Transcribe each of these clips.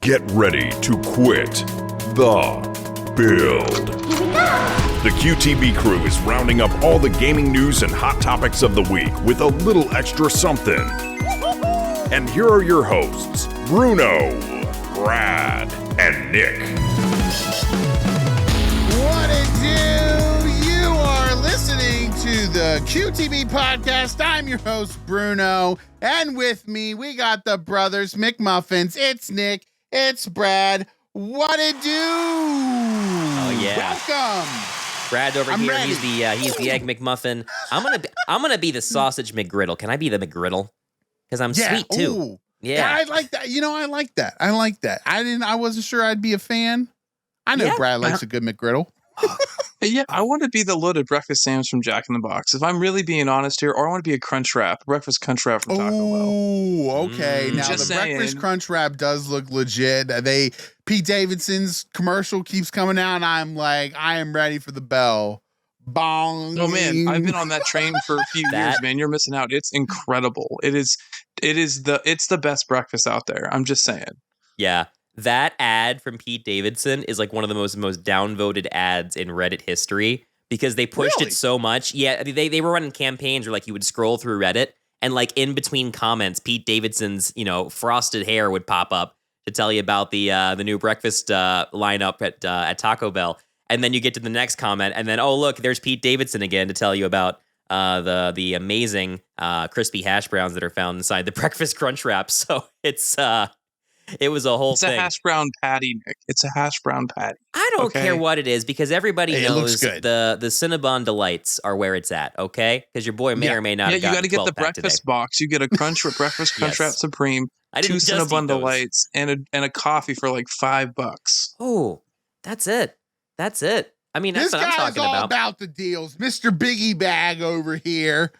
Get ready to quit the build. Here we go. The QTB crew is rounding up all the gaming news and hot topics of the week with a little extra something. And here are your hosts, Bruno, Brad, and Nick. What it do? You are listening to the QTB podcast. I'm your host, Bruno. And with me, we got the brothers McMuffins. It's Nick. It's Brad. What it do? Oh yeah. Welcome. Brad over I'm here. ready. He's the egg McMuffin. I'm gonna be the sausage McGriddle. Can I be the McGriddle? Because I'm sweet too. Ooh. Yeah. I like that. You know, I like that. I wasn't sure I'd be a fan. I know Yeah. Brad likes a good McGriddle. Yeah, I want to be the loaded breakfast sandwich from Jack in the Box. If I'm really being honest here, or I want to be a crunch wrap, breakfast crunch wrap from Taco Bell. Oh, okay. Now Just the saying. breakfast crunch wrap does look legit. Pete Davidson's commercial keeps coming out, and I'm like, I am ready for the bell. Bong. Oh man, I've been on that train for a few years, man. You're missing out. It's incredible. It's the best breakfast out there. I'm just saying. Yeah. That ad from Pete Davidson is like one of the most downvoted ads in Reddit history because they pushed Really? it so much. Yeah, they were running campaigns where like you would scroll through Reddit and like in between comments, Pete Davidson's frosted hair would pop up to tell you about the new breakfast lineup at Taco Bell, and then you get to the next comment, and then oh look, there's Pete Davidson again to tell you about the amazing crispy hash browns that are found inside the breakfast crunch wrap. So it was a whole It's thing. a hash brown patty, Nick. It's a hash brown patty. I don't Okay. care what it is because everybody Hey, it looks knows good. the Cinnabon Delights are where it's at, okay? Because your boy may or may not Yeah, have you gotten got to get the 12-pack breakfast today. box. You get a breakfast crunch Yes. wrap supreme, I 2 didn't just eat Cinnabon those. Delights, and a coffee for like $5. Oh, that's it. I mean, that's This what I'm guy's talking all about. the deals. Mr. Biggie Bag over here,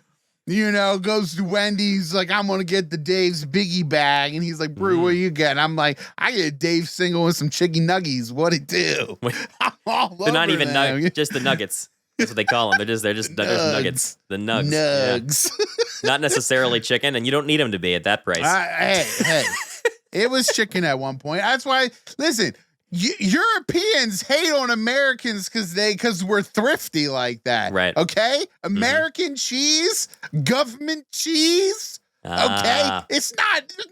goes to Wendy's like, I'm going to get the Dave's Biggie Bag. And he's like, Brew, what you get? I'm like, I get a Dave single and some chicken nuggies. What it do? I'm all They're not over even them. just the nuggets. That's what they call them. They're just nuggets. The nugs. Yeah. Nugs. Not necessarily chicken, and you don't need them to be at that price. Hey, it was chicken at one point. That's why, listen, Europeans hate on Americans because we're thrifty like that. Right. Okay? American cheese, government cheese. Okay? Ah. There's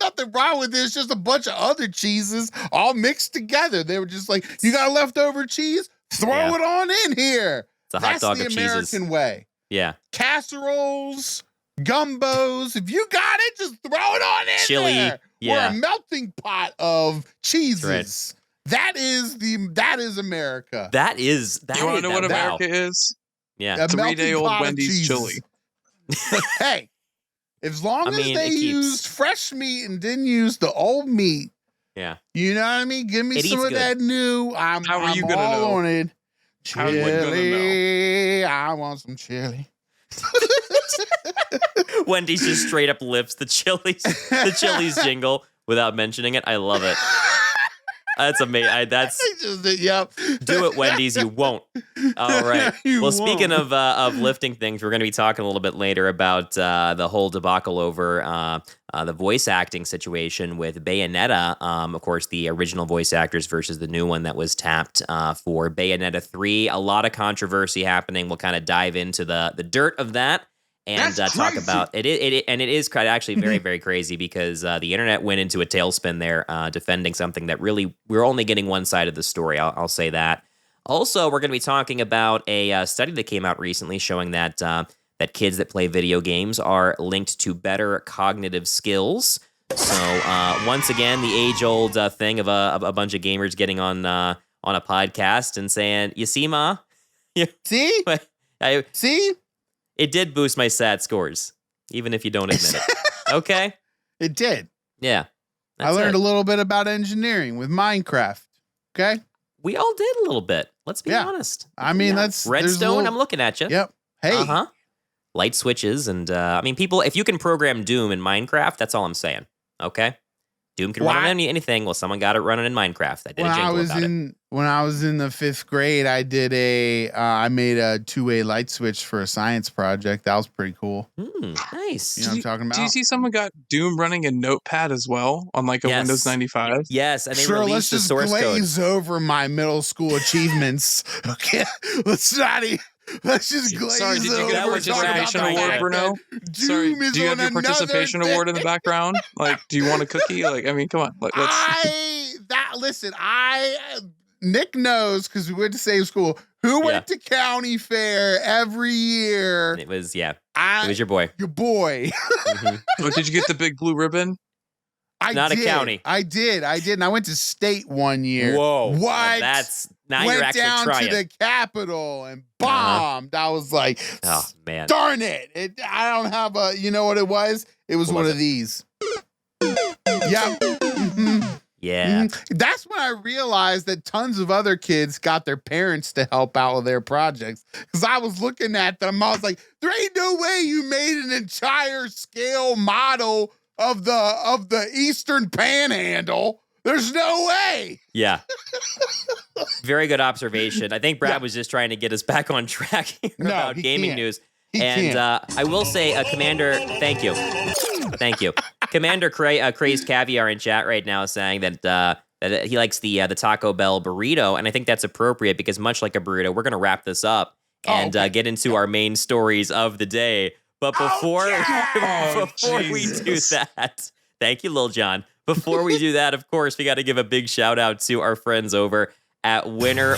nothing wrong with it. It's just a bunch of other cheeses all mixed together. They were just like, you got leftover cheese? Throw it on in here. It's a hot dog That's of the cheeses. American way. Yeah. Casseroles, gumbos. If you got it, just throw it on in Chili, there. yeah. We're a melting pot of cheeses. That's That is America. That is that. You want to know what wow. America is? Yeah. A melting 3-day-old pot of Wendy's cheeses. chili. Hey, as long as mean, they it keeps- used fresh meat and didn't use the old meat, Yeah. you know what I mean? Give me It some eats of good. that new. I'm How are you I'm gonna all know? on it. How are you gonna Chili. I want some chili. Wendy's just straight up lifts the Chili's jingle without mentioning it. I love it. That's amazing. Yep. Do it, Wendy's. You won't. All right. You Well, speaking won't. of lifting things, we're going to be talking a little bit later about the whole debacle over the voice acting situation with Bayonetta. Of course, the original voice actors versus the new one that was tapped for Bayonetta 3. A lot of controversy happening. We'll kind of dive into the dirt of that. And That's talk crazy. about it. And it is actually very, very crazy because the internet went into a tailspin there, defending something that really we're only getting one side of the story. I'll say that. Also, we're going to be talking about a study that came out recently showing that that kids that play video games are linked to better cognitive skills. So once again, the age-old thing of a bunch of gamers getting on a podcast and saying, "You see, Ma, See? See? It did boost my SAT scores, even if you don't admit it." Okay? It did. Yeah. I learned a little bit about engineering with Minecraft. Okay? We all did a little bit. Let's be Yeah. honest. I mean, Yeah. there's a Redstone, little- I'm looking at you. Yep. Hey. Uh-huh. Light switches and, people, if you can program Doom in Minecraft, that's all I'm saying. Okay? Doom can run on anything. Well, someone got it running in Minecraft. I did a jingle about it. When I was in the 5th grade, I did I made a 2-way light switch for a science project. That was pretty cool. Nice. You know what I'm talking about? Do you see someone got Doom running in Notepad as well on like a Windows 95? Yes, and they sure, released let's the just source glaze code. over my middle school achievements. Okay, let's just glaze Sorry, did you over. get a participation award, Bruno? Sorry, do you have your participation award in the background? Like, do you want a cookie? Like, I mean, come on. Like, Nick knows because we went to same school. Who went to county fair every year? It was it was your boy. Your boy. Oh, did you get the big blue ribbon? Not a county. I did. And I went to state one year. Whoa. What? Now went you're actually down trying. to the Capitol and bombed. I was like, oh man, darn it. I don't have a, you know what it was? It was one of these. Yep. Yeah. That's when I realized that tons of other kids got their parents to help out with their projects. Because I was looking at them, I was like, there ain't no way you made an entire scale model of the Eastern Panhandle. There's no way. Yeah. Very good observation. I think Brad was just trying to get us back on track here about gaming news. I will say, Commander, thank you. Commander Crazed Caviar in chat right now is saying that he likes the Taco Bell burrito, and I think that's appropriate because much like a burrito, we're going to wrap this up and get into our main stories of the day. But before we do that, thank you, Lil Jon. Before we do that, of course, we got to give a big shout out to our friends over at Winner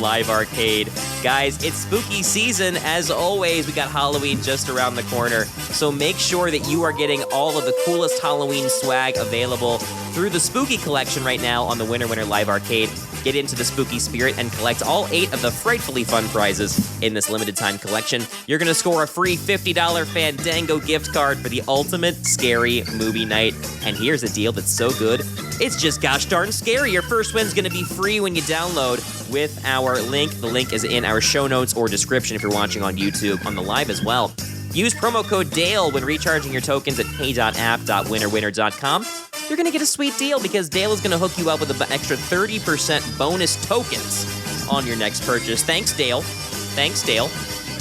Live Arcade. Guys, it's spooky season. As always, we got Halloween just around the corner. So make sure that you are getting all of the coolest Halloween swag available through the Spooky Collection right now on the Winner Live Arcade. Get into the spooky spirit and collect all 8 of the frightfully fun prizes in this limited time collection. You're going to score a free $50 Fandango gift card for the ultimate scary movie night. And here's a deal that's so good, it's just gosh darn scary. Your first win's going to be free when you download with our link. The link is in our show notes or description if you're watching on YouTube, on the live as well. Use promo code Dale when recharging your tokens at pay.app.winnerwinner.com. You're going to get a sweet deal because Dale is going to hook you up with an extra 30% bonus tokens on your next purchase. Thanks, Dale.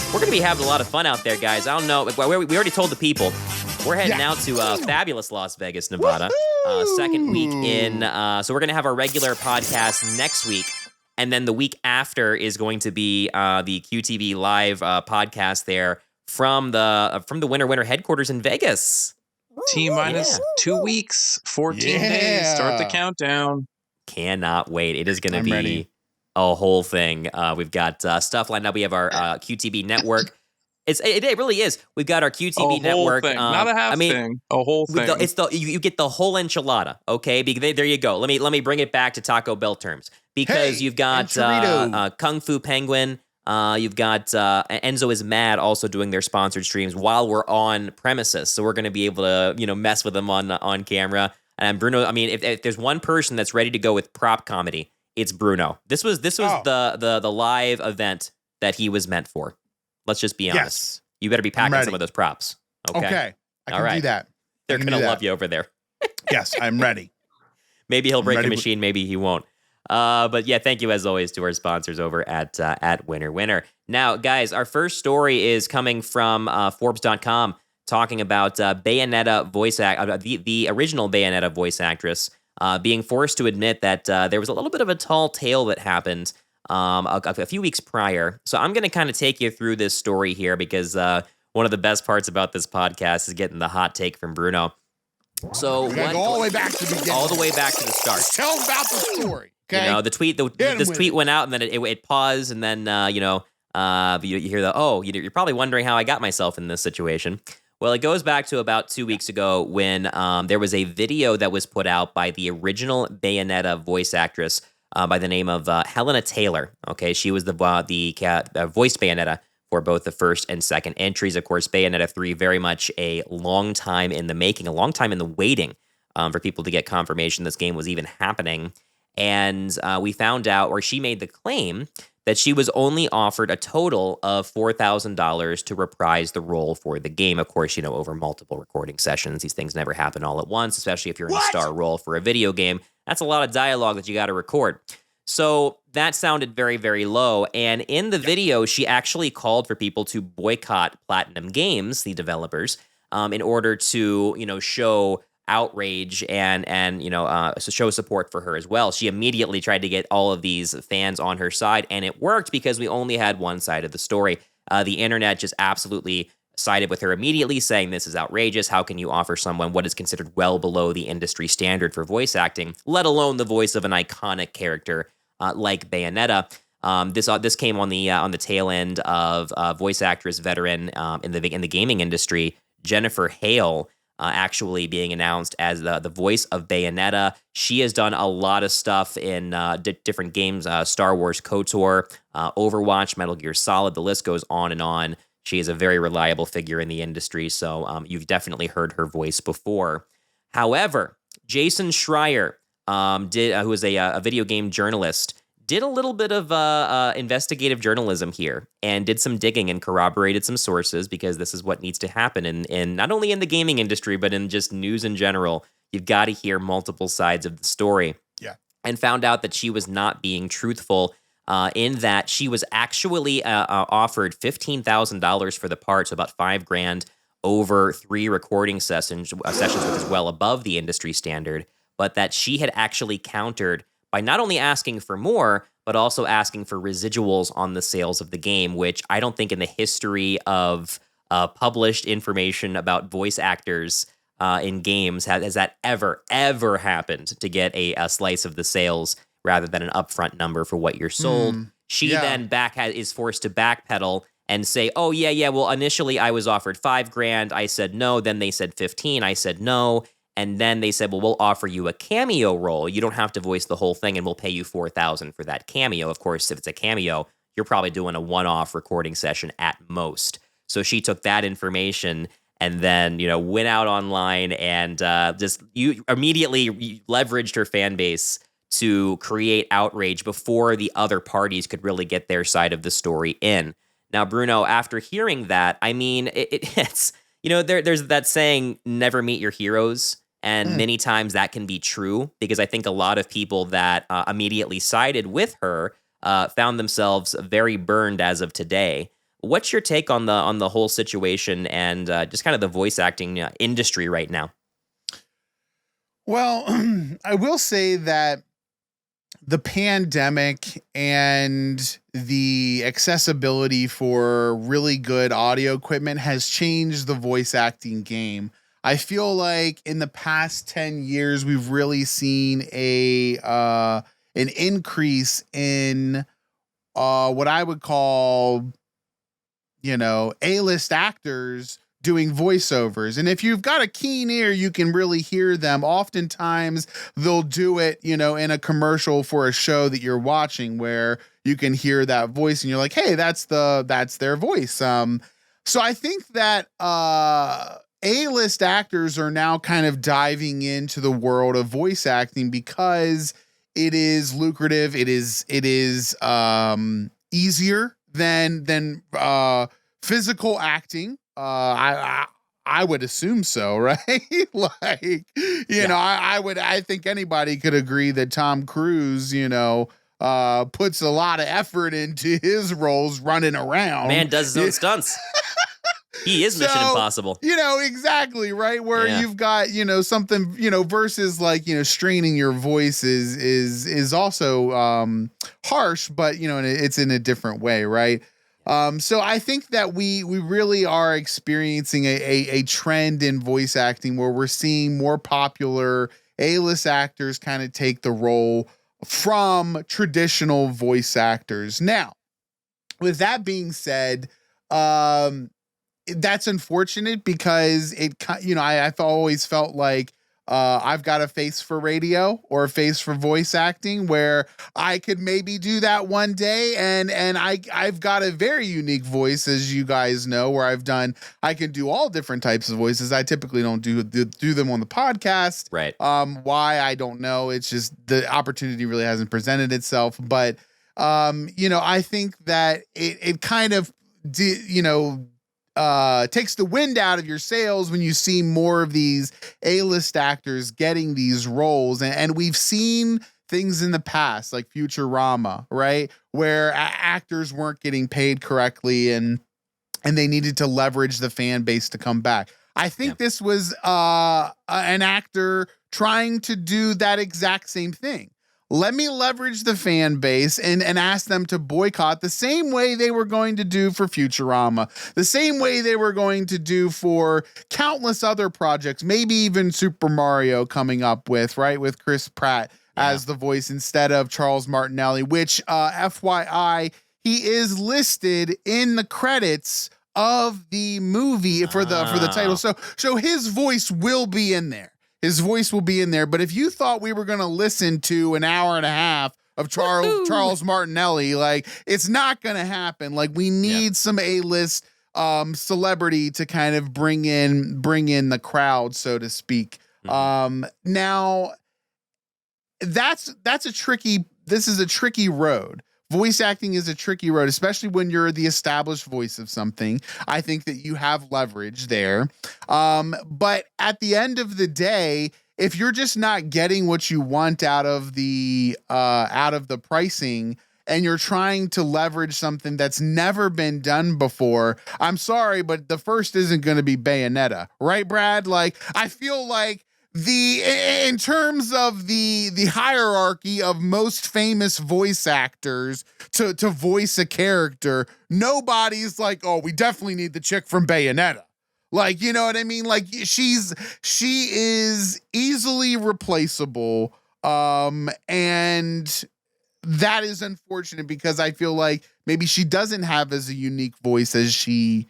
We're going to be having a lot of fun out there, guys. I don't know. We already told the people. We're heading out to fabulous Las Vegas, Nevada. Second week in. So we're going to have our regular podcast next week. And then the week after is going to be the QTV live podcast there from the Winner headquarters in Vegas. T-minus 2 weeks, 14 days. Start the countdown. Cannot wait. It is going to be a whole thing. We've got stuff lined up. We have our QTV network. It really is. We've got our QTV network. Thing. Not a half thing. A whole thing. You get the whole enchilada. Okay, there you go. Let me bring it back to Taco Bell terms because you've got Kung Fu Penguin. You've got Enzo is Mad also doing their sponsored streams while we're on premises, so we're going to be able to mess with them on camera. And Bruno, I mean, if there's one person that's ready to go with prop comedy, it's Bruno. This was the live event that he was meant for. Let's just be honest. Yes. You better be packing some of those props. Okay. I can do that. They're going to love you over there. Yes, I'm ready. Maybe he'll break a machine. Maybe he won't. But yeah, thank you as always to our sponsors over at Winner. Now, guys, our first story is coming from Forbes.com talking about Bayonetta the original Bayonetta voice actress being forced to admit that there was a little bit of a tall tale that happened a few weeks prior. So I'm going to kind of take you through this story here because one of the best parts about this podcast is getting the hot take from Bruno. So go all the way back to the beginning. All the way back to the start. Tell them about the story. Okay. The tweet went out and then it paused and then you hear you're probably wondering how I got myself in this situation. Well, it goes back to about 2 weeks ago when there was a video that was put out by the original Bayonetta voice actress by the name of Hellena Taylor. Okay, she was the voice Bayonetta for both the first and second entries. Of course, Bayonetta 3 very much a long time in the making, a long time in the waiting for people to get confirmation this game was even happening. And we found out, or she made the claim that she was only offered a total of $4,000 to reprise the role for the game. Of course, over multiple recording sessions. These things never happen all at once, especially if you're in a star role for a video game. That's a lot of dialogue that you got to record. So that sounded very, very low. And in the video, she actually called for people to boycott Platinum Games, the developers, in order to, show outrage and show support for her as well. She immediately tried to get all of these fans on her side, and it worked because we only had one side of the story. The internet just absolutely sided with her immediately, saying this is outrageous. How can you offer someone what is considered well below the industry standard for voice acting, let alone the voice of an iconic character like Bayonetta? This came on the tail end of voice actress veteran in the gaming industry, Jennifer Hale, actually being announced as the voice of Bayonetta. She has done a lot of stuff in different games, Star Wars KOTOR, Overwatch, Metal Gear Solid. The list goes on and on. She is a very reliable figure in the industry, so you've definitely heard her voice before. However, Jason Schreier, who is a video game journalist, did a little bit of investigative journalism here and did some digging and corroborated some sources, because this is what needs to happen in not only in the gaming industry, but in just news in general. You've got to hear multiple sides of the story. Yeah. And found out that she was not being truthful in that she was actually offered $15,000 for the part, so about $5,000 over 3 recording sessions, which is well above the industry standard, but that she had actually countered by not only asking for more, but also asking for residuals on the sales of the game, which I don't think in the history of published information about voice actors in games has that ever happened, to get a slice of the sales rather than an upfront number for what you're sold. She then is forced to backpedal and say, oh, yeah, well, initially I was offered $5,000. I said no. Then they said 15. I said no. And then they said, well, we'll offer you a cameo role. You don't have to voice the whole thing, and we'll pay you $4,000 for that cameo. Of course, if it's a cameo, you're probably doing a one-off recording session at most. So she took that information and then, went out online and immediately leveraged her fan base to create outrage before the other parties could really get their side of the story in. Now, Bruno, after hearing that, I mean, it's, there's that saying, never meet your heroes. And many times that can be true, because I think a lot of people that immediately sided with her found themselves very burned as of today. What's your take on the whole situation and just kind of the voice acting industry right now? Well, I will say that the pandemic and the accessibility for really good audio equipment has changed the voice acting game. I feel like in the past 10 years, we've really seen an increase in what I would call, A-list actors doing voiceovers. And if you've got a keen ear, you can really hear them. Oftentimes they'll do it, in a commercial for a show that you're watching, where you can hear that voice and you're like, hey, that's their voice. So I think that A-list actors are now kind of diving into the world of voice acting because it is lucrative. It is easier than physical acting. I would assume so, right? I think anybody could agree that Tom Cruise, puts a lot of effort into his roles running around. Man does his own stunts. He is Mission Impossible. Exactly, right? Where you've got, something, versus like, straining your voice is also harsh, but, it's in a different way, right? So I think that we really are experiencing a trend in voice acting where we're seeing more popular A-list actors kind of take the role from traditional voice actors. Now, with that being said, that's unfortunate because I've always felt like I've got a face for radio or a face for voice acting, where I could maybe do that one day. And I've got a very unique voice, as you guys know, where I can do all different types of voices. I typically don't do them on the podcast. Right. Why, I don't know. It's just the opportunity really hasn't presented itself. But I think that it kind of, takes the wind out of your sails when you see more of these A-list actors getting these roles. And we've seen things in the past, like Futurama, right? Where actors weren't getting paid correctly and they needed to leverage the fan base to come back. I think this was an actor trying to do that exact same thing. Let me leverage the fan base and ask them to boycott the same way they were going to do for Futurama, the same way they were going to do for countless other projects, maybe even Super Mario coming up with Chris Pratt as the voice instead of Charles Martinelli, which FYI, he is listed in the credits of the movie for the title. So his voice will be in there. His voice will be in there. But if you thought we were going to listen to an hour and a half of Charles Martinelli, like, it's not going to happen. Like, we need some A-list celebrity to kind of bring in the crowd, so to speak. Now this is a tricky road. Voice acting is a tricky road, especially when you're the established voice of something. I think that you have leverage there. But at the end of the day, if you're just not getting what you want out of the pricing, and you're trying to leverage something that's never been done before, I'm sorry, but the first isn't going to be Bayonetta, right, Brad? Like, I feel like in terms of the hierarchy of most famous voice actors to voice a character, nobody's like, oh, we definitely need the chick from Bayonetta. Like, you know what I mean? Like, she is easily replaceable. And that is unfortunate because I feel like maybe she doesn't have as a unique voice as she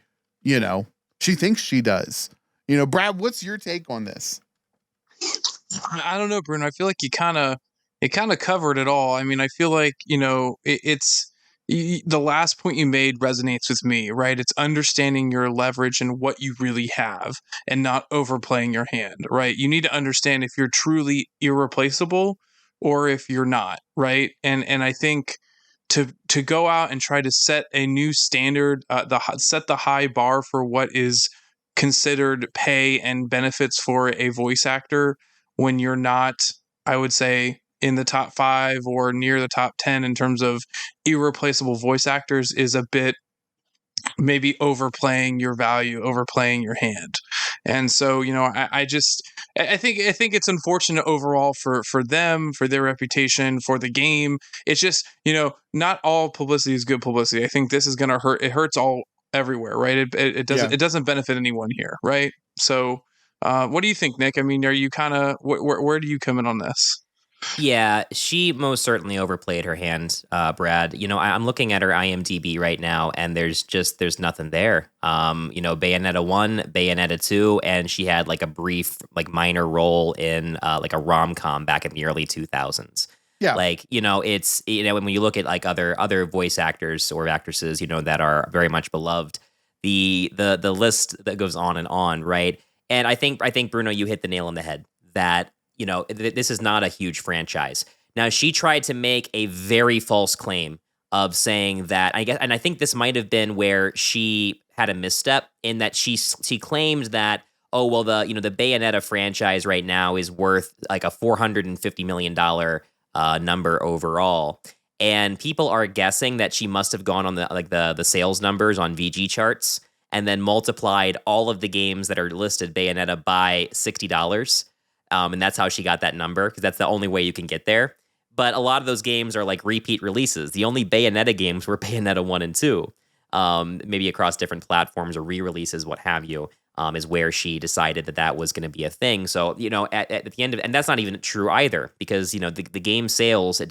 thinks she does. Brad, what's your take on this? I don't know, Bruno. I feel like you kind of covered it all. I mean, I feel like, the last point you made resonates with me, right? It's understanding your leverage and what you really have and not overplaying your hand, right? You need to understand if you're truly irreplaceable or if you're not, right? And I think to go out and try to set a new standard, set the high bar for what is considered pay and benefits for a voice actor when you're not, I would say, in the top 5 or near the top 10 in terms of irreplaceable voice actors is a bit maybe overplaying your value, overplaying your hand. And so, I think it's unfortunate overall for them, for their reputation, for the game. It's just, not all publicity is good publicity. I think this is going to hurt. It hurts all everywhere, right? It doesn't benefit anyone here, right? So what do you think, Nick? I mean, are you kind of where do you come in on this? Yeah, she most certainly overplayed her hand, Brad. I'm looking at her IMDb right now, and there's nothing there. Bayonetta 1, Bayonetta 2, and she had like a brief, like minor role in like a rom-com back in the early 2000s. Yeah, like it's when you look at like other voice actors or actresses, that are very much beloved, the list that goes on and on, right? And I think Bruno, you hit the nail on the head that. This is not a huge franchise. Now, she tried to make a very false claim of saying that, I think this might have been where she had a misstep in that she claimed that, oh, well, the Bayonetta franchise right now is worth like a $450 million number overall. And people are guessing that she must have gone on the sales numbers on VG charts and then multiplied all of the games that are listed Bayonetta by $60. And that's how she got that number, because that's the only way you can get there. But a lot of those games are like repeat releases. The only Bayonetta games were Bayonetta 1 and 2, maybe across different platforms or re-releases, what have you, is where she decided that was going to be a thing. So, at the end of, and that's not even true either, because, the game sales,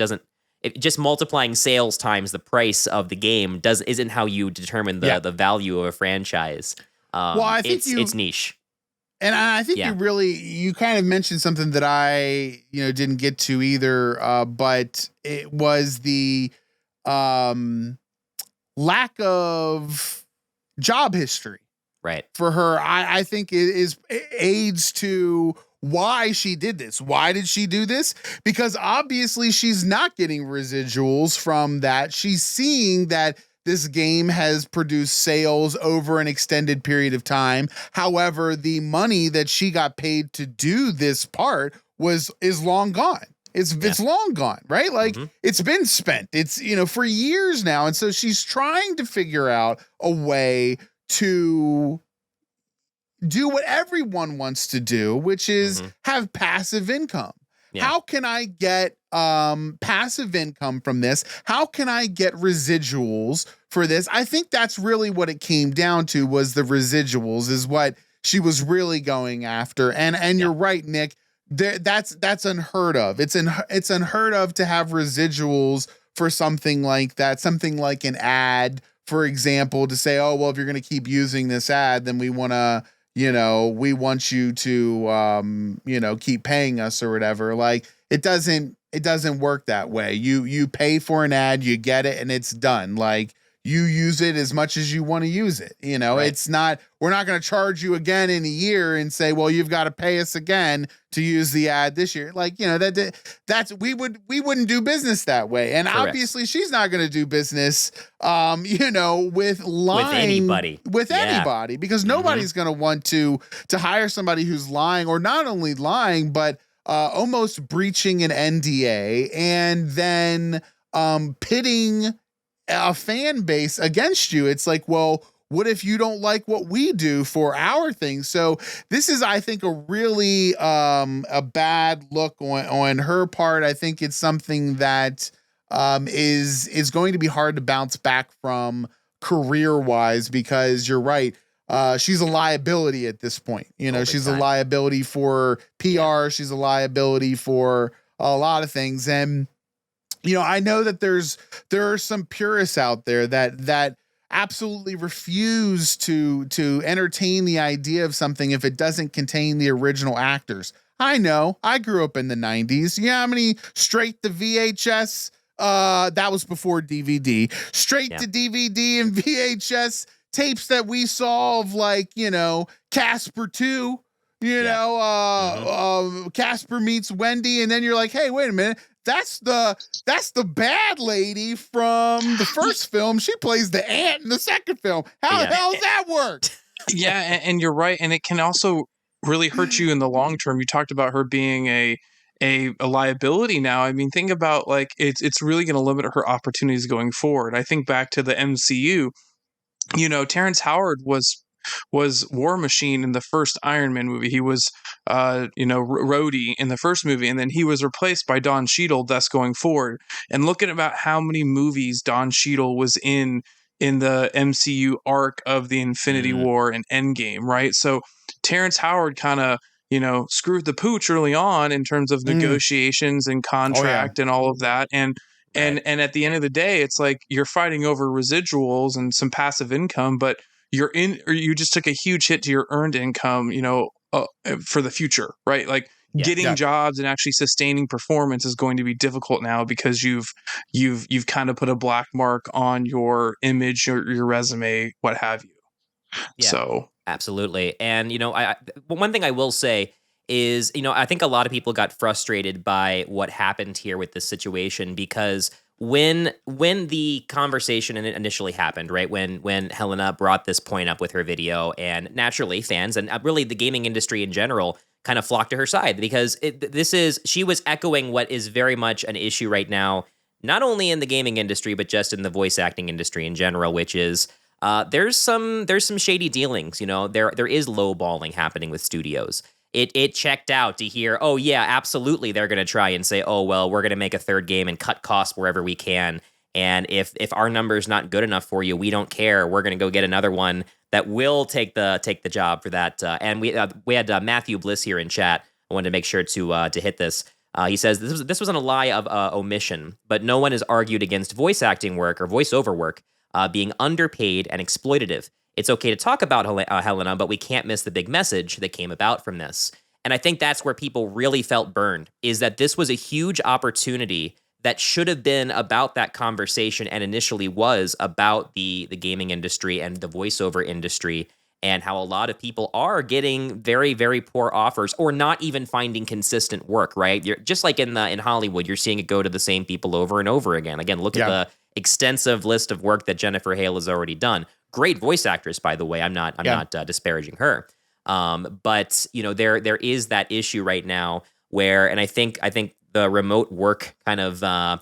just multiplying sales times the price of the game isn't how you determine the value of a franchise. Well, I think it's niche. And I think you kind of mentioned something that I, didn't get to either. But it was the lack of job history, right, for her. I think it aids to why she did this. Why did she do this? Because obviously she's not getting residuals from that. She's seeing that this game has produced sales over an extended period of time. However, the money that she got paid to do this part is long gone. It's long gone, right? Like it's been spent. It's, for years now. And so she's trying to figure out a way to do what everyone wants to do, which is have passive income. Yeah. How can I get passive income from this? How can I get residuals for this? I think that's really what it came down to, was the residuals is what she was really going after. And you're right, Nick. That's unheard of. It's unheard of to have residuals for something like that, something like an ad, for example, to say, oh, well, if you're going to keep using this ad, then we want to, we want you to, keep paying us or whatever. Like it doesn't work that way. You pay for an ad, you get it, and it's done. Like you use it as much as you want to use it. Right. It's not, we're not going to charge you again in a year and say, well, you've got to pay us again to use the ad this year. Like, that's, we wouldn't do business that way. And correct. Obviously she's not going to do business, with lying with anybody, because nobody's going to want to hire somebody who's lying, or not only lying, but almost breaching an NDA and then pitting a fan base against you. It's like, well, what if you don't like what we do for our thing? So this is, I think, a really a bad look on her part. I think it's something that is going to be hard to bounce back from career-wise, because you're right. She's a liability at this point. She's a liability for PR. Yeah. She's a liability for a lot of things. And I know that there are some purists out there that absolutely refuse to entertain the idea of something if it doesn't contain the original actors. I know. I grew up in the 90s. Yeah, how many straight to VHS? That was before DVD. Straight to DVD and VHS tapes that we saw of, like, Casper 2, Casper meets Wendy, and then you're like, hey, wait a minute. That's the bad lady from the first film. She plays the aunt in the second film. How the hell does that work? Yeah, and you're right. And it can also really hurt you in the long term. You talked about her being a liability now. I mean, think about, like, it's really going to limit her opportunities going forward. I think back to the MCU. Terrence Howard was War Machine in the first Iron Man movie. He was, Rhodey in the first movie, and then he was replaced by Don Cheadle, thus going forward. And looking about how many movies Don Cheadle was in the MCU arc of the Infinity War and Endgame, right? So Terrence Howard kind of, screwed the pooch early on in terms of negotiations and contract and all of that. And at the end of the day, it's like you're fighting over residuals and some passive income, but you just took a huge hit to your earned income, for the future, right? Like getting jobs and actually sustaining performance is going to be difficult now, because you've kind of put a black mark on your image, your resume, what have you. Yeah, so absolutely. And, one thing I will say is, I think a lot of people got frustrated by what happened here with this situation, because when the conversation initially happened, right, when Helena brought this point up with her video, and naturally fans and really the gaming industry in general kind of flocked to her side, because she was echoing what is very much an issue right now, not only in the gaming industry, but just in the voice acting industry in general, which is there's some shady dealings. There is lowballing happening with studios. It checked out to hear, oh yeah, absolutely, they're going to try and say, oh well, we're going to make a third game and cut costs wherever we can, and if our number's not good enough for you, we don't care, we're going to go get another one that will take the job for that. And we had Matthew Bliss here in chat. I wanted to make sure to hit this. He says this wasn't a lie of omission, but no one has argued against voice acting work or voiceover work being underpaid and exploitative. It's okay to talk about Helena, but we can't miss the big message that came about from this. And I think that's where people really felt burned, is that this was a huge opportunity that should have been about that conversation, and initially was about the gaming industry and the voiceover industry. and how a lot of people are getting very, very poor offers or not even finding consistent work, right? You're just like in Hollywood, you're seeing it go to the same people over and over again. Again, look at the extensive list of work that Jennifer Hale has already done. Great voice actress, by the way. I'm not disparaging her. But there is that issue right now where, and I think the remote work kind of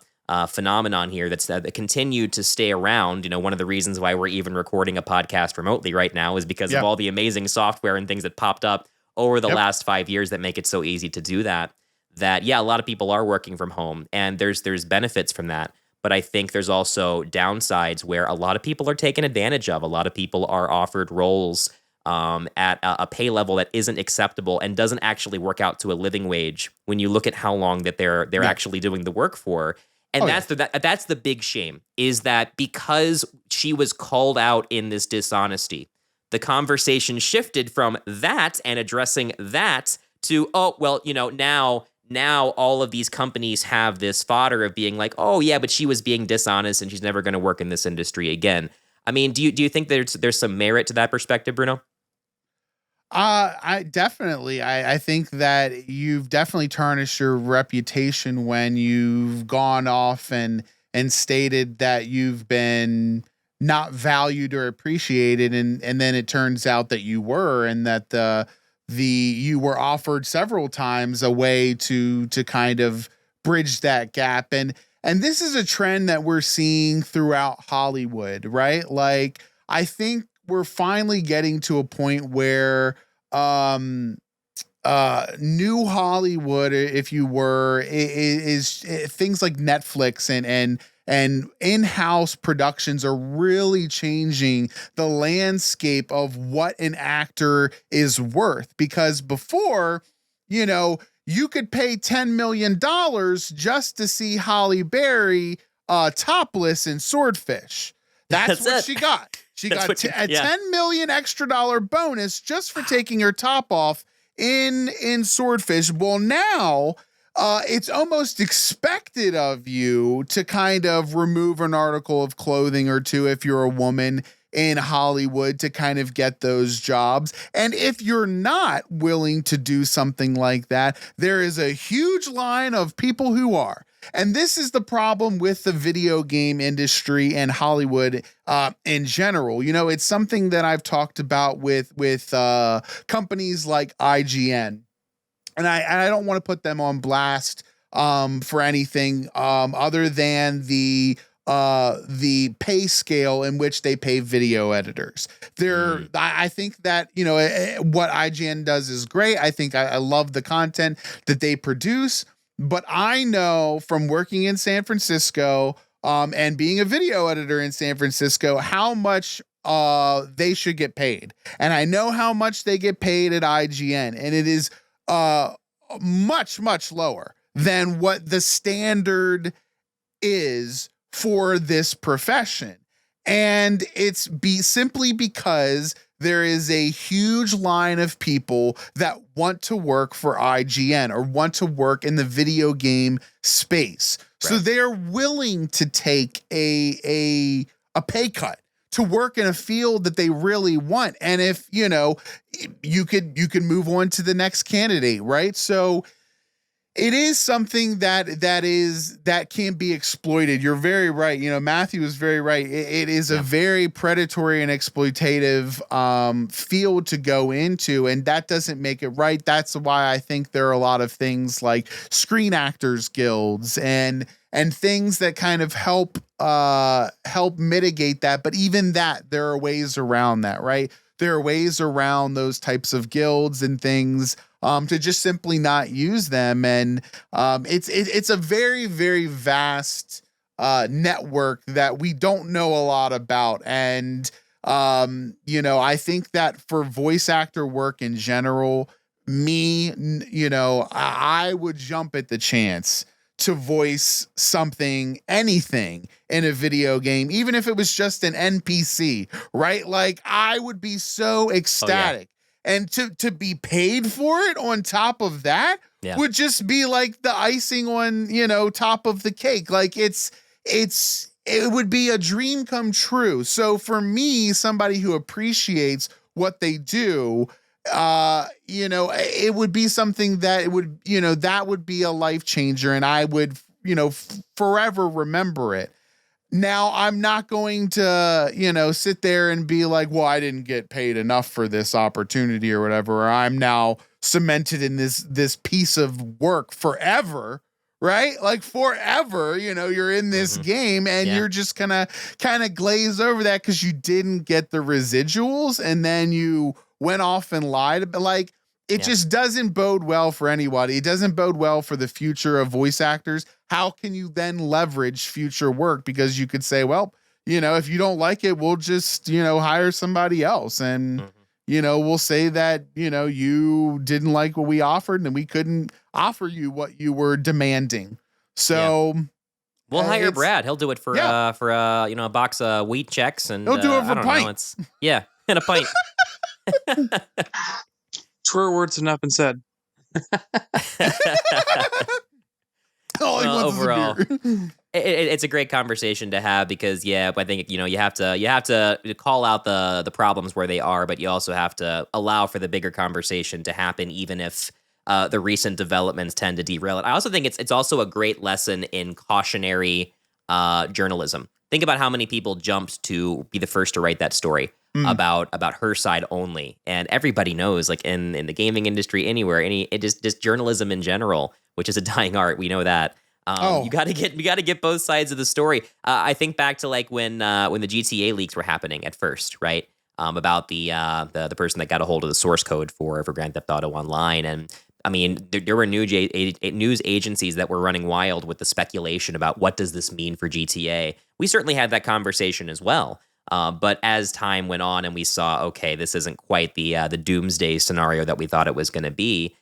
phenomenon here that continued to stay around. One of the reasons why we're even recording a podcast remotely right now is because of all the amazing software and things that popped up over the last 5 years that make it so easy to do that. A lot of people are working from home, and there's benefits from that. But I think there's also downsides where a lot of people are taken advantage of. A lot of people are offered roles at a pay level that isn't acceptable and doesn't actually work out to a living wage when you look at how long that they're actually doing the work for. And that's the big shame, is that because she was called out in this dishonesty, the conversation shifted from that and addressing that to, now all of these companies have this fodder of being like, oh yeah, but she was being dishonest and she's never going to work in this industry again. I mean, do you think there's some merit to that perspective, Bruno? I definitely, I think that you've definitely tarnished your reputation when you've gone off and stated that you've been not valued or appreciated. And then it turns out that you were, and that you were offered several times a way to kind of bridge that gap. And this is a trend that we're seeing throughout Hollywood, right? Like, I think we're finally getting to a point where new Hollywood, if you were, is things like Netflix and in-house productions are really changing the landscape of what an actor is worth. Because before, you could pay $10 million just to see Halle Berry topless in Swordfish. That's what she got. She got $10 million extra bonus just for taking her top off in Swordfish. Well, now it's almost expected of you to kind of remove an article of clothing or two if you're a woman in Hollywood to kind of get those jobs. And if you're not willing to do something like that, there is a huge line of people who are. And this is the problem with the video game industry and Hollywood in general. It's something that I've talked about with companies like IGN. And I don't want to put them on blast for anything other than the pay scale in which they pay video editors. I think that, what IGN does is great. I think I love the content that they produce. But I know from working in San Francisco and being a video editor in San Francisco how much they should get paid. And I know how much they get paid at IGN. And it is much, much lower than what the standard is for this profession. And it's simply because there is a huge line of people that want to work for IGN or want to work in the video game space. Right. So they're willing to take a pay cut to work in a field that they really want. And if, you could move on to the next candidate, right? So it is something that can be exploited. You're very right. Matthew is very right. It is a very predatory and exploitative field to go into, and that doesn't make it right. That's why I think there are a lot of things like Screen Actors Guilds and things that kind of help mitigate that. But even that, there are ways around that, right? There are ways around those types of guilds and things to just simply not use them. And it's a very, very vast network that we don't know a lot about. And, I think that for voice actor work in general, I would jump at the chance to voice anything in a video game, even if it was just an NPC, right? Like, I would be so ecstatic. Oh, yeah. And to be paid for it on top of that would just be like the icing on, top of the cake. Like, it would be a dream come true. So for me, somebody who appreciates what they do, it would be something that it would, that would be a life changer, and I would, forever remember it. Now, I'm not going to, sit there and be like, well, I didn't get paid enough for this opportunity or whatever. Or I'm now cemented in this piece of work forever, right? Like forever, you're in this game and you're just gonna kind of glaze over that because you didn't get the residuals and then you went off and lied. Like, it just doesn't bode well for anybody. It doesn't bode well for the future of voice actors. How can you then leverage future work? Because you could say, well, if you don't like it, we'll just, hire somebody else. And, we'll say that, you didn't like what we offered and we couldn't offer you what you were demanding. So we'll hire Brad. He'll do it for a box of wheat checks, and he'll do it for pints. And a pint. Truer words have not been said. Overall, it's a great conversation to have because, I think you have to call out the problems where they are, but you also have to allow for the bigger conversation to happen, even if the recent developments tend to derail it. I also think it's also a great lesson in cautionary journalism. Think about how many people jumped to be the first to write that story about her side only, and everybody knows, like in the gaming industry, anywhere, just journalism in general, which is a dying art. We know that. You got to get both sides of the story. I think back to like when the GTA leaks were happening at first, right? About the person that got a hold of the source code for Grand Theft Auto Online, and I mean, there were news agencies that were running wild with the speculation about what does this mean for GTA. We certainly had that conversation as well. But as time went on and we saw, okay, this isn't quite the doomsday scenario that we thought it was going to be.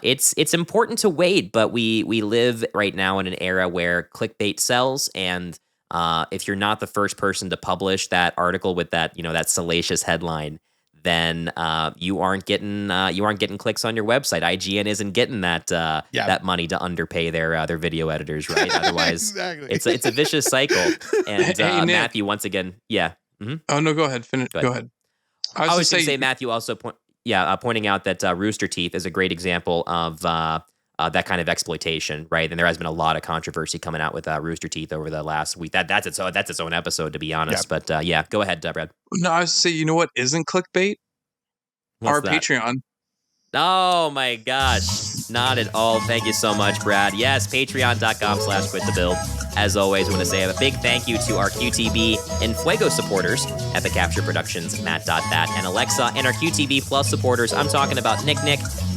It's important to wait, but we live right now in an era where clickbait sells, and if you're not the first person to publish that article with that that salacious headline, then you aren't getting clicks on your website. IGN isn't getting that money to underpay their video editors, right? Otherwise, exactly. it's a vicious cycle. And Hey, Matthew, once again, Oh no, go ahead. Finish. Go ahead. I was going to say Matthew also pointing out that Rooster Teeth is a great example of that kind of exploitation, right? And there has been a lot of controversy coming out with Rooster Teeth over the last week. That's its own episode, to be honest. Yeah. But go ahead, Brad. No, I was to say, you know what isn't clickbait? Our that? Patreon. Oh my gosh. Not at all. Thank you so much, Brad. Yes, patreon.com/quitthebuild. As always, I want to say a big thank you to our QTB and Fuego supporters, Epic Capture Productions, Matt.That, and Alexa, and our QTB Plus supporters. I'm talking about Nick,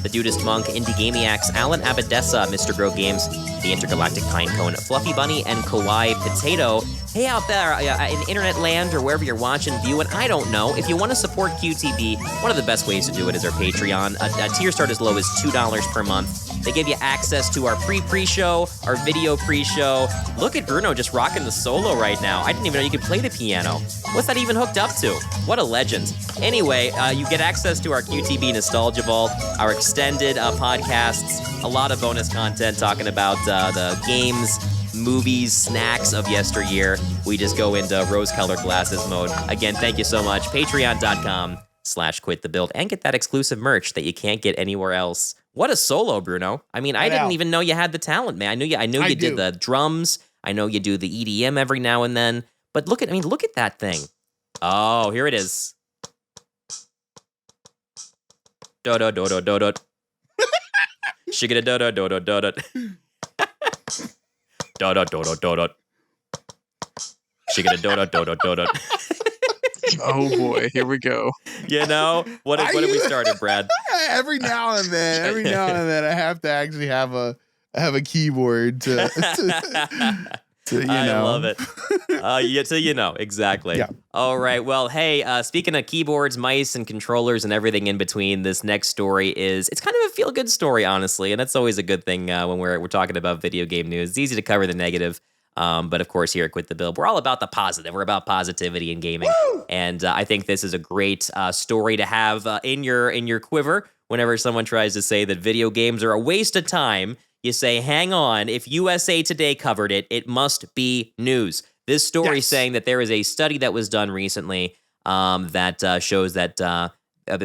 The Dudist Monk, Indie Gamiacs, Alan Abadessa, Mr. Grow Games, The Intergalactic Pinecone, Fluffy Bunny, and Kawaii Potato. Hey, out there in internet land or wherever you're watching, viewing, I don't know. If you want to support QTB, one of the best ways to do it is our Patreon. A tier start as low as $2 per month. They give you access to our pre-show, our video pre-show. Look at Bruno just rocking the solo right now. I didn't even know you could play the piano. What's that even hooked up to? What a legend. Anyway, you get access to our QTB Nostalgia Vault, our extended podcasts, a lot of bonus content talking about the games, movies, snacks of yesteryear. We just go into rose-colored glasses mode. Again, thank you so much. Patreon.com/quitthebuild, and get that exclusive merch that you can't get anywhere else. What a solo, Bruno. I mean, I didn't even know you had the talent, man. I knew you did the drums. I know you do the EDM every now and then. But look at that thing. Oh, here it is. Do-do-do-do-do-do. Shigga-da-do-do-do-do-do. Do-do-do-do-do-do. Shigga-da-do-do-do-do-do. Oh boy, here we go. What have we started, Brad? Every now and then, I have to actually have a keyboard to I love it. Exactly. Yeah. All right. Well, hey, speaking of keyboards, mice, and controllers, and everything in between, this next story it's kind of a feel-good story, honestly, and that's always a good thing when we're talking about video game news. It's easy to cover the negative. But of course, here at Quit the Build, we're all about the positive. We're about positivity in gaming. Woo! And I think this is a great story to have in your quiver whenever someone tries to say that video games are a waste of time. You say, hang on, if USA Today covered it, it must be news. This story saying that there is a study that was done recently that shows that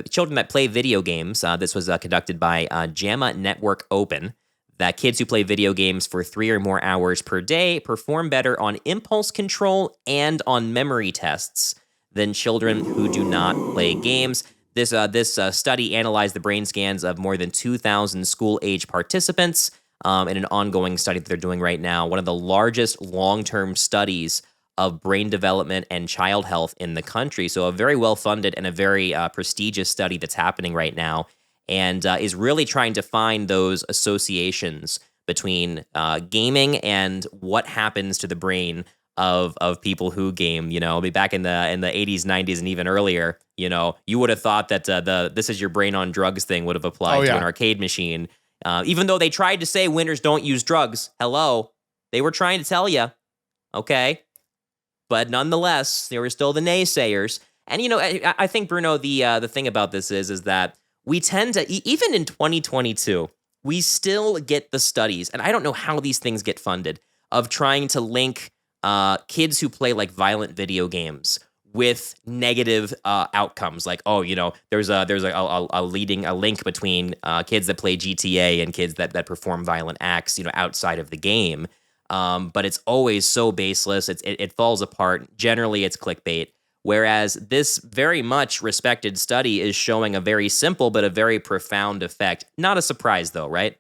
children that play video games. This was conducted by JAMA Network Open. That kids who play video games for 3 or more hours per day perform better on impulse control and on memory tests than children who do not play games. This study analyzed the brain scans of more than 2,000 school-age participants in an ongoing study that they're doing right now, one of the largest long-term studies of brain development and child health in the country. So a very well-funded and a very prestigious study that's happening right now, and is really trying to find those associations between gaming and what happens to the brain of people who game. You know, back in the 80s, 90s, and even earlier, you know, you would have thought that the "this is your brain on drugs" thing would have applied to an arcade machine. Even though they tried to say winners don't use drugs. Hello, they were trying to tell you, okay? But nonetheless, there were still the naysayers. And you know, I think, Bruno, the thing about this is that we tend to, even in 2022, we still get the studies, and I don't know how these things get funded, of trying to link kids who play like violent video games with negative outcomes. Like, oh, you know, there's a link between kids that play GTA and kids that perform violent acts, you know, outside of the game. But it's always so baseless. It falls apart. Generally, it's clickbait. Whereas this very much respected study is showing a very simple but a very profound effect. Not a surprise, though, right?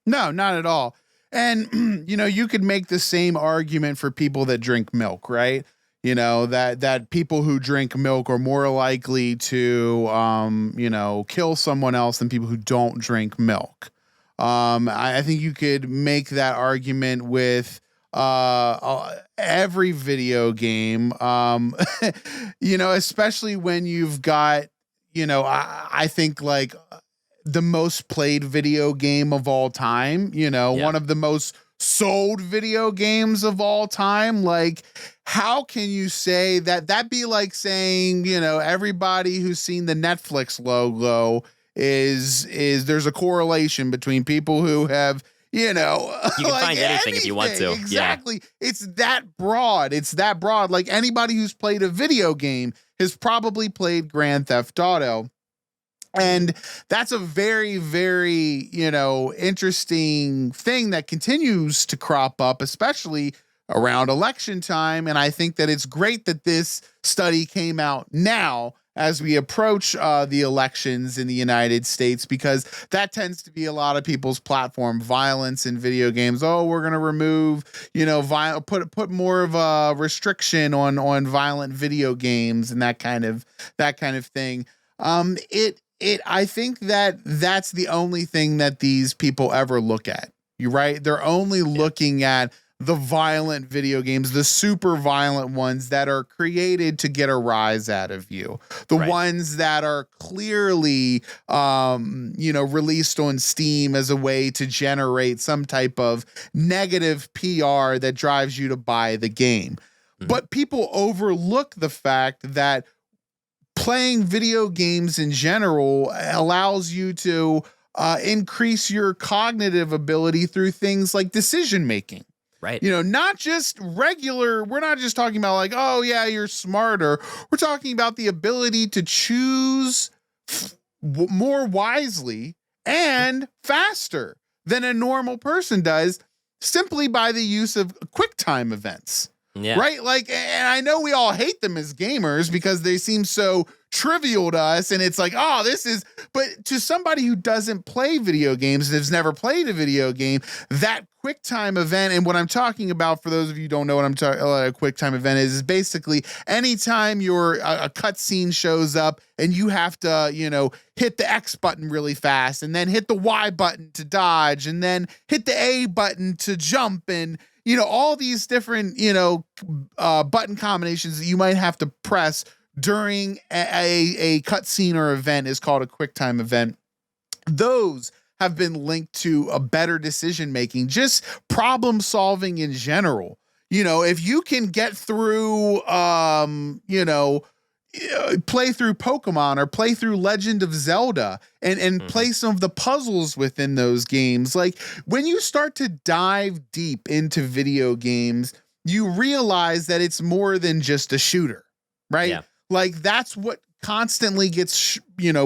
No, not at all. And, you know, you could make the same argument for people that drink milk, right? You know, that people who drink milk are more likely to, you know, kill someone else than people who don't drink milk. I think you could make that argument with every video game, you know, especially when you've got, you know, I think like the most played video game of all time, you know, one of the most sold video games of all time. Like, how can you say that? That'd be like saying, you know, everybody who's seen the Netflix logo is there's a correlation between people who have, you know, you can find anything if you want to. Exactly. Yeah. It's that broad. Like, anybody who's played a video game has probably played Grand Theft Auto. And that's a very, very, you know, interesting thing that continues to crop up, especially around election time. And I think that it's great that this study came out now as we approach the elections in the United States, because that tends to be a lot of people's platform, violence in video games. Oh, we're going to remove, you know, put more of a restriction on violent video games and that kind of thing. I think that that's the only thing that these people ever look at. You're right. They're only looking at the violent video games, the super violent ones that are created to get a rise out of you. The ones that are clearly, you know, released on Steam as a way to generate some type of negative PR that drives you to buy the game. Mm-hmm. But people overlook the fact that playing video games in general allows you to increase your cognitive ability through things like decision making. Right. You know, not just regular. We're not just talking about like, oh, yeah, you're smarter. We're talking about the ability to choose more wisely and faster than a normal person does simply by the use of QuickTime events. Yeah. Right. Like, and I know we all hate them as gamers because they seem so trivial to us. And it's like, oh, this is, but to somebody who doesn't play video games and has never played a video game, that QuickTime event, and what I'm talking about, for those of you who don't know what I'm talking about, a QuickTime event is basically anytime a cutscene shows up and you have to, you know, hit the X button really fast and then hit the Y button to dodge and then hit the A button to jump, and you know, all these different, you know, button combinations that you might have to press during a cutscene or event is called a QuickTime event. Those have been linked to a better decision making, just problem solving in general. You know, if you can get through, you know, play through Pokemon or play through Legend of Zelda and play some of the puzzles within those games. Like, when you start to dive deep into video games, you realize that it's more than just a shooter, right? Yeah. Like, that's what constantly gets,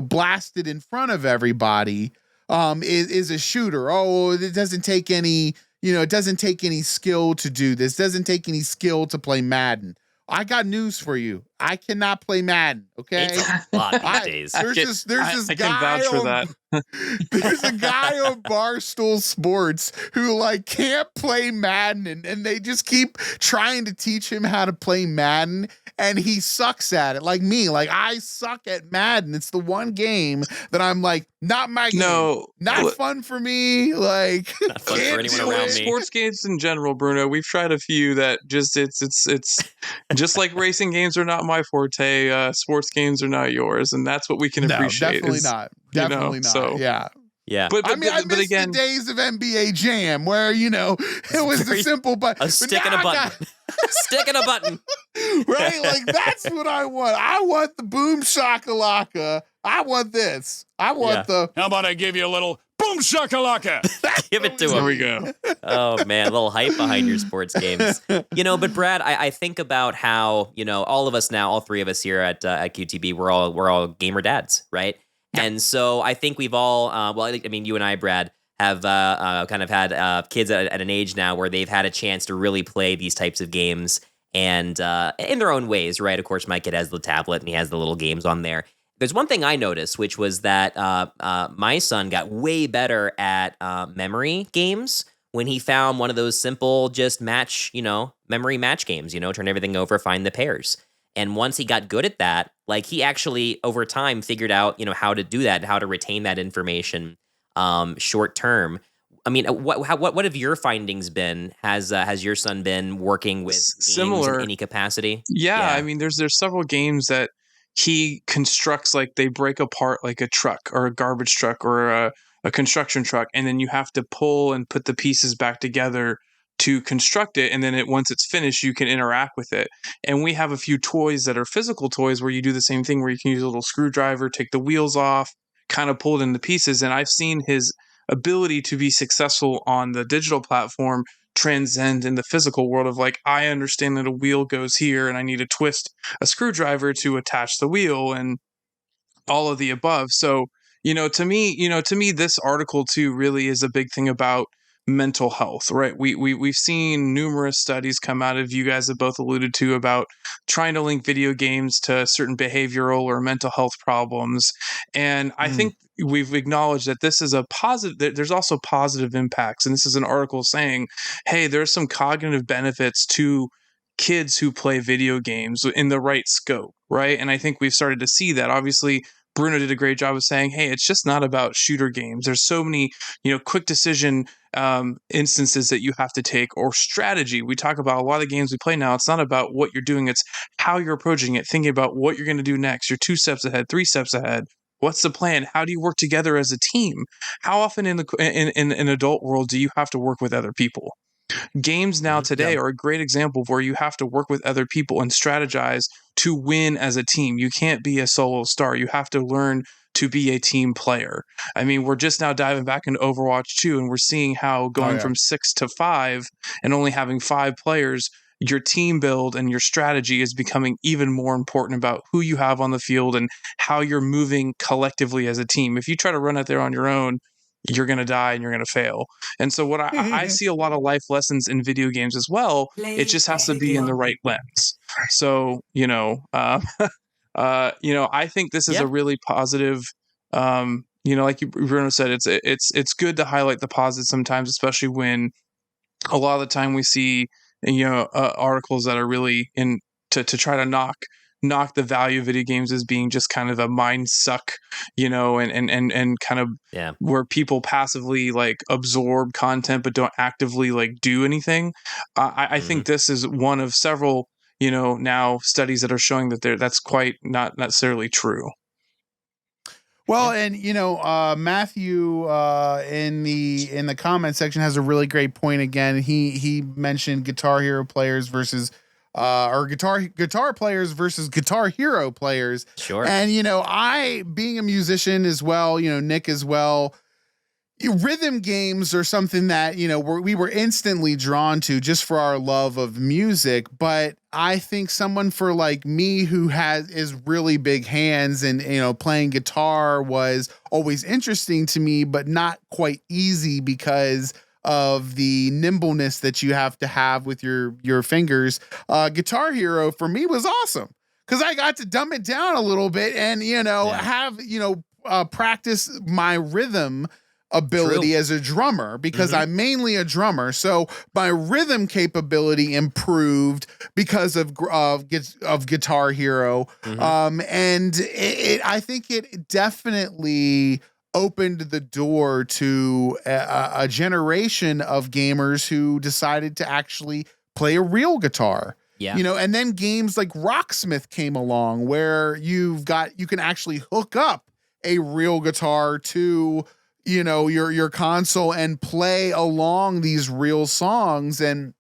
blasted in front of everybody, is a shooter. Oh, it doesn't take any, it doesn't take any skill to do this. It doesn't take any skill to play Madden. I got news for you. I cannot play Madden. Okay, It's a lot these days. There's this I guy can vouch for that. There's a guy on Barstool Sports who like can't play Madden, and they just keep trying to teach him how to play Madden, and he sucks at it. Like me, like I suck at Madden. It's the one game that I'm like, not my game. Not fun for me. Like Not fun for anyone around me. Sports games in general, Bruno. We've tried a few that just it's just like racing games are not my forte. Sports games are not yours, and that's what we can appreciate. Definitely not. Definitely not. So. Yeah. Yeah. But I miss again, the days of NBA Jam where, it was a simple a stick and a button. Stick and a button. Right? Like, that's what I want. I want the boom shakalaka. I want this. I want the... How about I give you a little boom shakalaka? Give it to there him. we go. Oh man, a little hype behind your sports games. But Brad, I think about how, all of us now, all three of us here at QTB, we're all gamer dads, right? And so I think we've all, you and I, Brad, have kind of had kids at an age now where they've had a chance to really play these types of games and in their own ways, right? Of course, my kid has the tablet and he has the little games on there. There's one thing I noticed, which was that my son got way better at memory games when he found one of those simple just memory match games, turn everything over, find the pairs. And once he got good at that, like he actually over time figured out, how to do that and how to retain that information short term. I mean, what have your findings been? Has your son been working with Similar games in any capacity? Yeah, I mean, there's several games that he constructs, like they break apart like a truck or a garbage truck or a construction truck, and then you have to pull and put the pieces back together to construct it, and then once it's finished, you can interact with it. And we have a few toys that are physical toys where you do the same thing, where you can use a little screwdriver, take the wheels off, kind of pull it into pieces. And I've seen his ability to be successful on the digital platform transcend in the physical world of like, I understand that a wheel goes here and I need to twist a screwdriver to attach the wheel and all of the above. So, to me, this article too really is a big thing about mental health, right? We've seen numerous studies come out of, you guys have both alluded to, about trying to link video games to certain behavioral or mental health problems. And I think we've acknowledged that this is a positive, there's also positive impacts. And this is an article saying, hey, there's some cognitive benefits to kids who play video games in the right scope, right? And I think we've started to see that. Obviously, Bruno did a great job of saying, hey, it's just not about shooter games. There's so many, quick decision instances that you have to take, or strategy. We talk about a lot of the games we play now. It's not about what you're doing. It's how you're approaching it, thinking about what you're going to do next. You're 2 steps ahead, 3 steps ahead. What's the plan? How do you work together as a team? How often in an adult world do you have to work with other people? Games now today are a great example of where you have to work with other people and strategize to win as a team. You can't be a solo star. You have to learn to be a team player. I mean, we're just now diving back into Overwatch 2, and we're seeing how going from 6 to 5 and only having 5 players, your team build and your strategy is becoming even more important about who you have on the field and how you're moving collectively as a team. If you try to run out there on your own, you're going to die and you're going to fail. And so what I see a lot of life lessons in video games as well. It just has to be in the right lens. So, I think this is a really positive, like Bruno said, it's good to highlight the positive sometimes, especially when a lot of the time we see, articles that are really to try to knock the value of video games as being just kind of a mind suck, and kind of where people passively like absorb content but don't actively like do anything. I think this is one of several, now studies that are showing that that's quite not necessarily true. Well, and Matthew in the comment section has a really great point. Again, he mentioned Guitar Hero players versus or guitar players versus Guitar Hero players. Sure. And I, being a musician as well, Nick as well, rhythm games are something that we were instantly drawn to just for our love of music. But I think someone for like me who is really big hands and, playing guitar was always interesting to me, but not quite easy because of the nimbleness that you have to have with your fingers. Guitar Hero for me was awesome because I got to dumb it down a little bit and, have, practice my rhythm ability as a drummer because I'm mainly a drummer. So my rhythm capability improved because of Guitar Hero. And I think it definitely opened the door to a generation of gamers who decided to actually play a real guitar. Yeah. And then games like Rocksmith came along where you can actually hook up a real guitar to, your console and play along these real songs and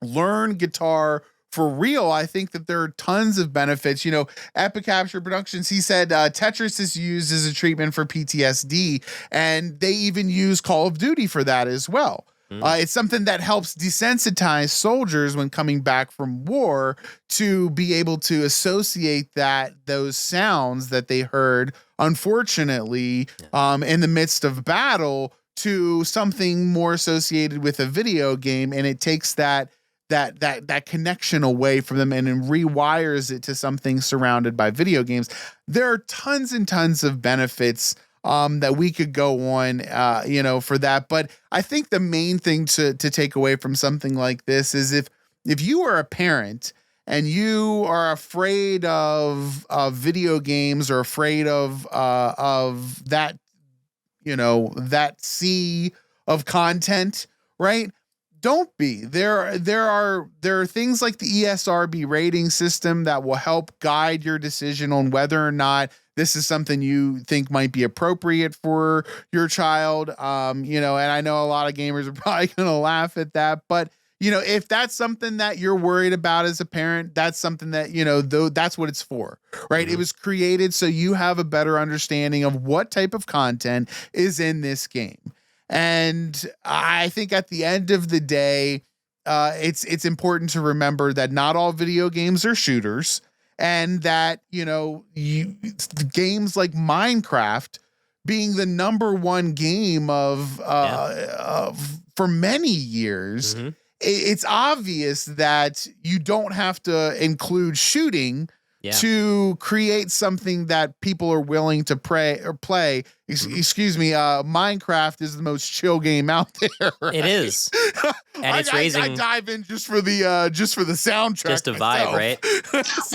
learn guitar for real. I think that there are tons of benefits. Epic Capture Productions, he said Tetris is used as a treatment for PTSD, and they even use Call of Duty for that as well. It's something that helps desensitize soldiers when coming back from war to be able to associate those sounds that they heard, unfortunately, in the midst of battle to something more associated with a video game. And it takes that connection away from them and then rewires it to something surrounded by video games. There are tons and tons of benefits that we could go on, for that. But I think the main thing to take away from something like this is if you are a parent and you are afraid of video games or afraid of that, that sea of content, right? Don't be. There are things like the ESRB rating system that will help guide your decision on whether or not this is something you think might be appropriate for your child. And I know a lot of gamers are probably going to laugh at that, but if that's something that you're worried about as a parent, that's something that, that's what it's for, right? It was created so you have a better understanding of what type of content is in this game. And I think at the end of the day, it's important to remember that not all video games are shooters, and that games like Minecraft being the number one game of for many years, it's obvious that you don't have to include shooting to create something that people are willing to play. Excuse me. Minecraft is the most chill game out there. Right? It is, and it's raising. I dive in just for the soundtrack, just a vibe, right?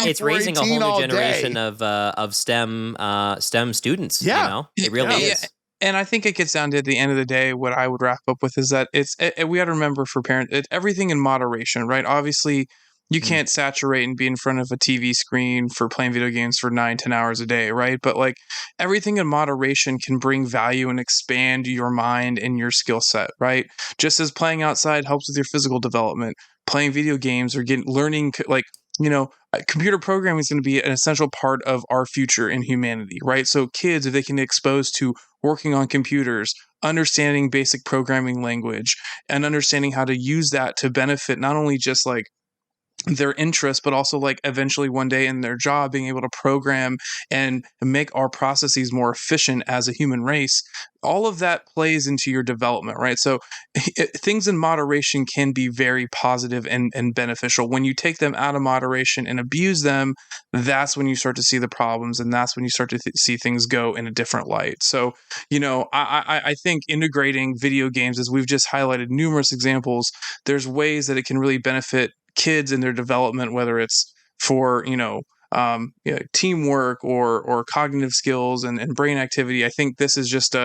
It's raising a whole new generation of STEM students. Yeah, it really is. And I think it gets down to, at the end of the day, what I would wrap up with is that we got to remember for parents, everything in moderation, right? Obviously, you can't saturate and be in front of a TV screen for playing video games for 9-10 hours a day, right? But like everything in moderation can bring value and expand your mind and your skill set, right? Just as playing outside helps with your physical development, playing video games or learning, computer programming is going to be an essential part of our future in humanity, right? So kids, if they can get exposed to working on computers, understanding basic programming language, and understanding how to use that to benefit not only just like their interest, but also like eventually one day in their job being able to program and make our processes more efficient as a human race. All of that plays into your development, right? So things in moderation can be very positive and beneficial. When you take them out of moderation and abuse them, that's when you start to see the problems, and that's when you start to see things go in a different light. So, I think integrating video games, as we've just highlighted numerous examples, there's ways that it can really benefit kids in their development, whether it's for teamwork or cognitive skills and brain activity. I think this is just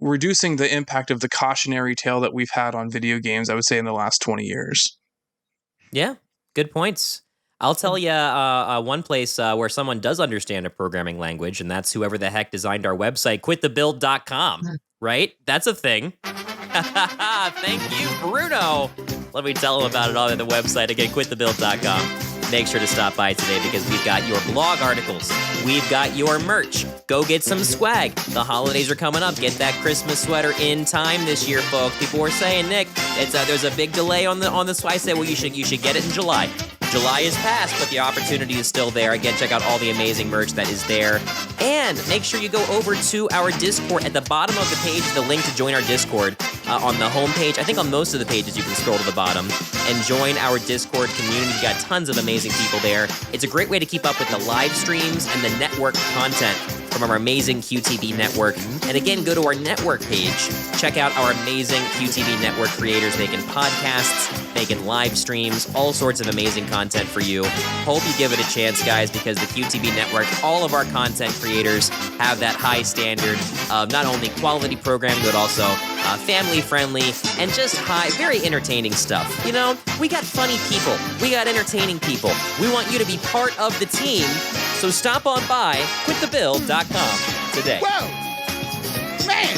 reducing the impact of the cautionary tale that we've had on video games, I would say, in the last 20 years. Yeah, good points. I'll tell you one place where someone does understand a programming language, and that's whoever the heck designed our website, quitthebuild.com, right? That's a thing. Thank you, Bruno. Let me tell them about it on the website again, quitthebuild.com. make sure to stop by today because we've got your blog articles. We've got your merch. Go get some swag. The holidays are coming up. Get that Christmas sweater in time this year, folks. People were saying, Nick, there's a big delay on the sweater. I said, well, you should get it in July. July is past, but the opportunity is still there. Again, check out all the amazing merch that is there. And make sure you go over to our Discord. At the bottom of the page, the link to join our Discord on the homepage. I think on most of the pages, you can scroll to the bottom and join our Discord community. We got tons of amazing people there. It's a great way to keep up with the live streams and the network content from our amazing QTV network. And again, go to our network page. Check out our amazing QTV network creators making podcasts, making live streams, all sorts of amazing content for you. Hope you give it a chance, guys, because the QTV network, all of our content creators have that high standard of not only quality programming, but also family-friendly and just very entertaining stuff. You know, we got funny people. We got entertaining people. We want you to be part of the team. So stop on by quitthebill.com today. Whoa! Man!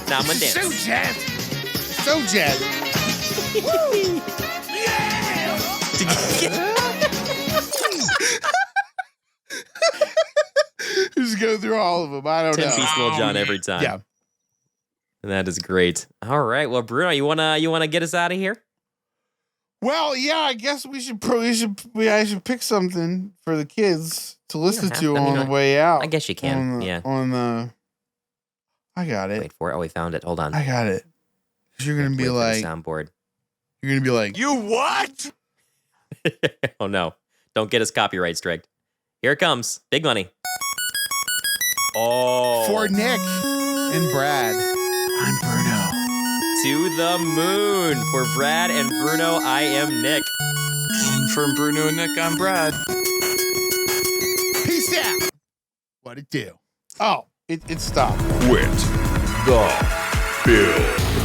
Now I'm gonna dance. So jazzy. So jazzy. Woo! Just go through all of them. I don't know. 10-piece Lil Jon every time. Yeah. And that is great. All right. Well, Bruno, you wanna get us out of here? Well, yeah, I guess I should pick something for the kids to listen to on the way out. I guess you can. I got it. Wait for it. Oh, we found it. Hold on. I got it. 'Cause you're gonna be like soundboard. You're gonna be like, You what? Oh no! Don't get us copyright striked. Here it comes. Big money. Oh. for Nick and Brad. I'm Bruno. To the moon. For Brad and Bruno, I am Nick. From Bruno and Nick, I'm Brad. Peace out. What'd it do? Oh, it stopped. Quit the Bill.